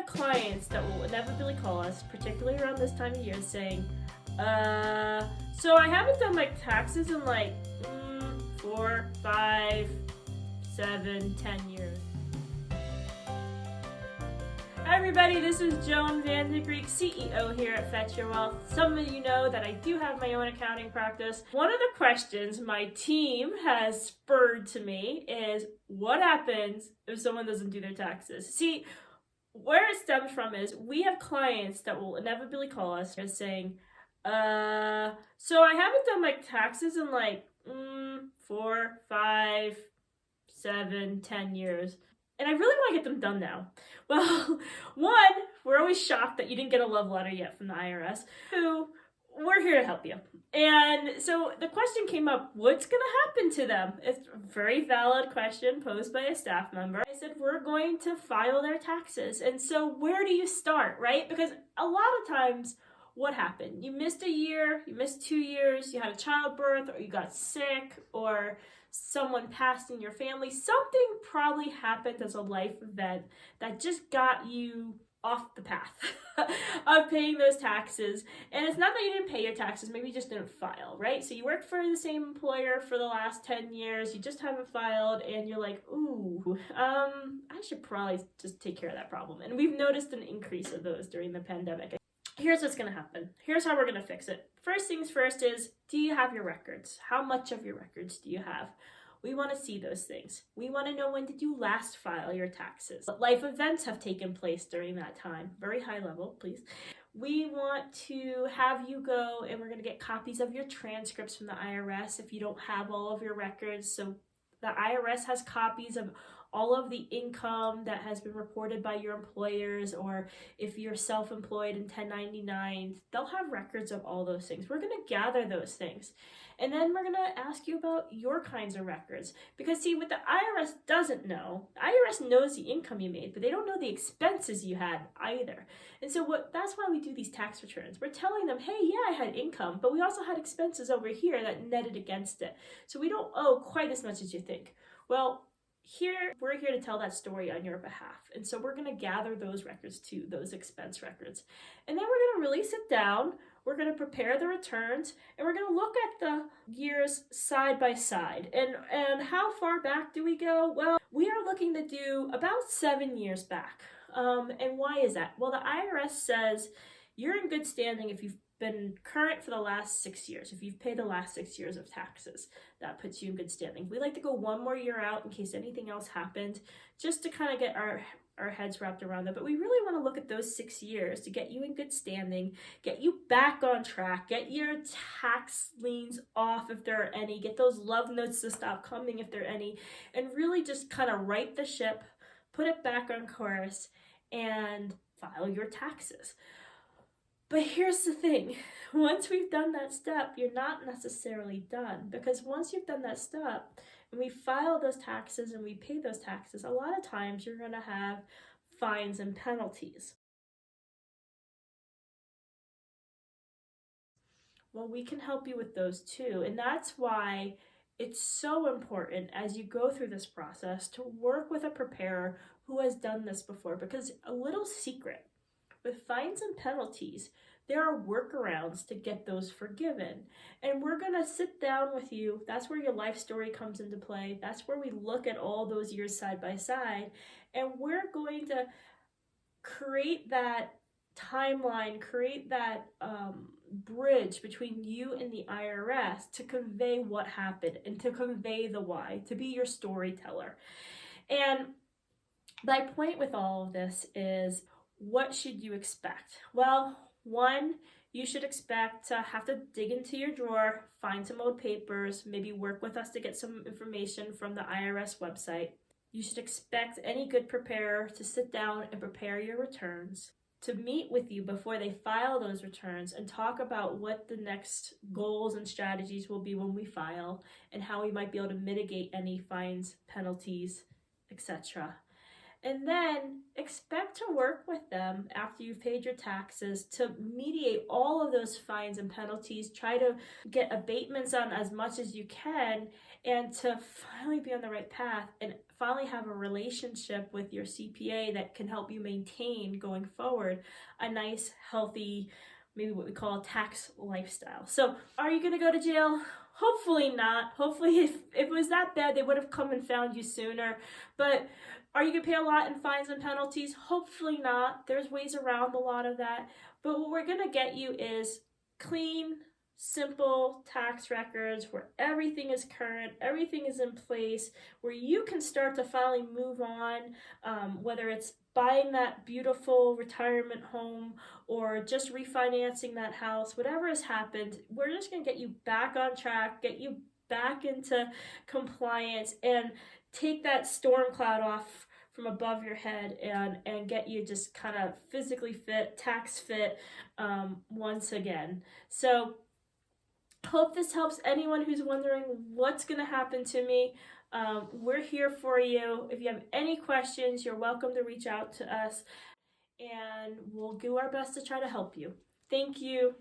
clients that will inevitably call us, particularly around this time of year, saying, so I haven't done my taxes in like 4, 5, 7, 10 years. Hi everybody, this is Joan Van de Greek, CEO here at Fetch Your Wealth. Some of you know that I do have my own accounting practice. One of the questions my team has spurred to me is, what happens if someone doesn't do their taxes? See, where it stems from is we have clients that will inevitably call us saying, so I haven't done my taxes in like 4, 5, 7, 10 years. And I really want to get them done now. Well, one, we're always shocked that you didn't get a love letter yet from the IRS. Two, we're here to help you. And so the question came up, what's going to happen to them? It's a very valid question posed by a staff member. I said, we're going to file their taxes. And so where do you start, right? Because a lot of times, what happened? You missed a year, you missed 2 years, you had a childbirth, or you got sick, or someone passed in your family. Something probably happened as a life event that just got you off the path of paying those taxes. And it's not that you didn't pay your taxes, maybe you just didn't file, right? So you worked for the same employer for the last 10 years, you just haven't filed, and you're like, ooh, I should probably just take care of that problem. And we've noticed an increase of those during the pandemic. Here's what's going to happen. Here's how we're going to fix it. First things first is, do you have your records? How much of your records do you have? We want to see those things. We want to know, when did you last file your taxes? What life events have taken place during that time? Very high level, please. We want to have you go, and we're going to get copies of your transcripts from the IRS if you don't have all of your records. So the IRS has copies of all of the income that has been reported by your employers, or if you're self-employed in 1099, they'll have records of all those things. We're going to gather those things. And then we're going to ask you about your kinds of records. Because see, what the IRS doesn't know, the IRS knows the income you made, but they don't know the expenses you had either. And so that's why we do these tax returns. We're telling them, hey, yeah, I had income, but we also had expenses over here that netted against it. So we don't owe quite as much as you think. Well, we're here to tell that story on your behalf. And so we're going to gather those records too, those expense records. And then we're going to really sit down, we're going to prepare the returns, and we're going to look at the years side by side. And how far back do we go? Well, we are looking to do about 7 years back. And why is that? Well, the IRS says you're in good standing if you've been current for the last 6 years. If you've paid the last 6 years of taxes, that puts you in good standing. We like to go one more year out in case anything else happened, just to kind of get our heads wrapped around that. But we really want to look at those 6 years to get you in good standing, get you back on track, get your tax liens off if there are any, get those love notes to stop coming if there are any, and really just kind of right the ship, put it back on course, and file your taxes. But here's the thing, once we've done that step, you're not necessarily done, because once you've done that step and we file those taxes and we pay those taxes, a lot of times you're going to have fines and penalties. Well, we can help you with those too, and that's why it's so important as you go through this process to work with a preparer who has done this before, because a little secret, with fines and penalties, there are workarounds to get those forgiven. And we're going to sit down with you. That's where your life story comes into play. That's where we look at all those years side by side. And we're going to create that timeline, create that bridge between you and the IRS to convey what happened and to convey the why, to be your storyteller. And my point with all of this is, what should you expect? Well, one, you should expect to have to dig into your drawer, find some old papers, maybe work with us to get some information from the IRS website. You should expect any good preparer to sit down and prepare your returns, to meet with you before they file those returns and talk about what the next goals and strategies will be when we file, and how we might be able to mitigate any fines, penalties, etc. And then expect to work with them after you've paid your taxes to mediate all of those fines and penalties. Try to get abatements on as much as you can, and to finally be on the right path and finally have a relationship with your CPA that can help you maintain going forward a nice, healthy, maybe what we call a tax lifestyle. So, are you going to go to jail? Hopefully not. Hopefully, if it was that bad, they would have come and found you sooner. But are you going to pay a lot in fines and penalties? Hopefully not. There's ways around a lot of that. But what we're going to get you is clean, simple tax records where everything is current, everything is in place, where you can start to finally move on, whether it's buying that beautiful retirement home or just refinancing that house. Whatever has happened, we're just going to get you back on track, get you back into compliance, and take that storm cloud off from above your head, and get you just kind of physically fit, tax fit, once again. So hope this helps anyone who's wondering what's going to happen to me. We're here for you. If you have any questions, you're welcome to reach out to us, and we'll do our best to try to help you. Thank you.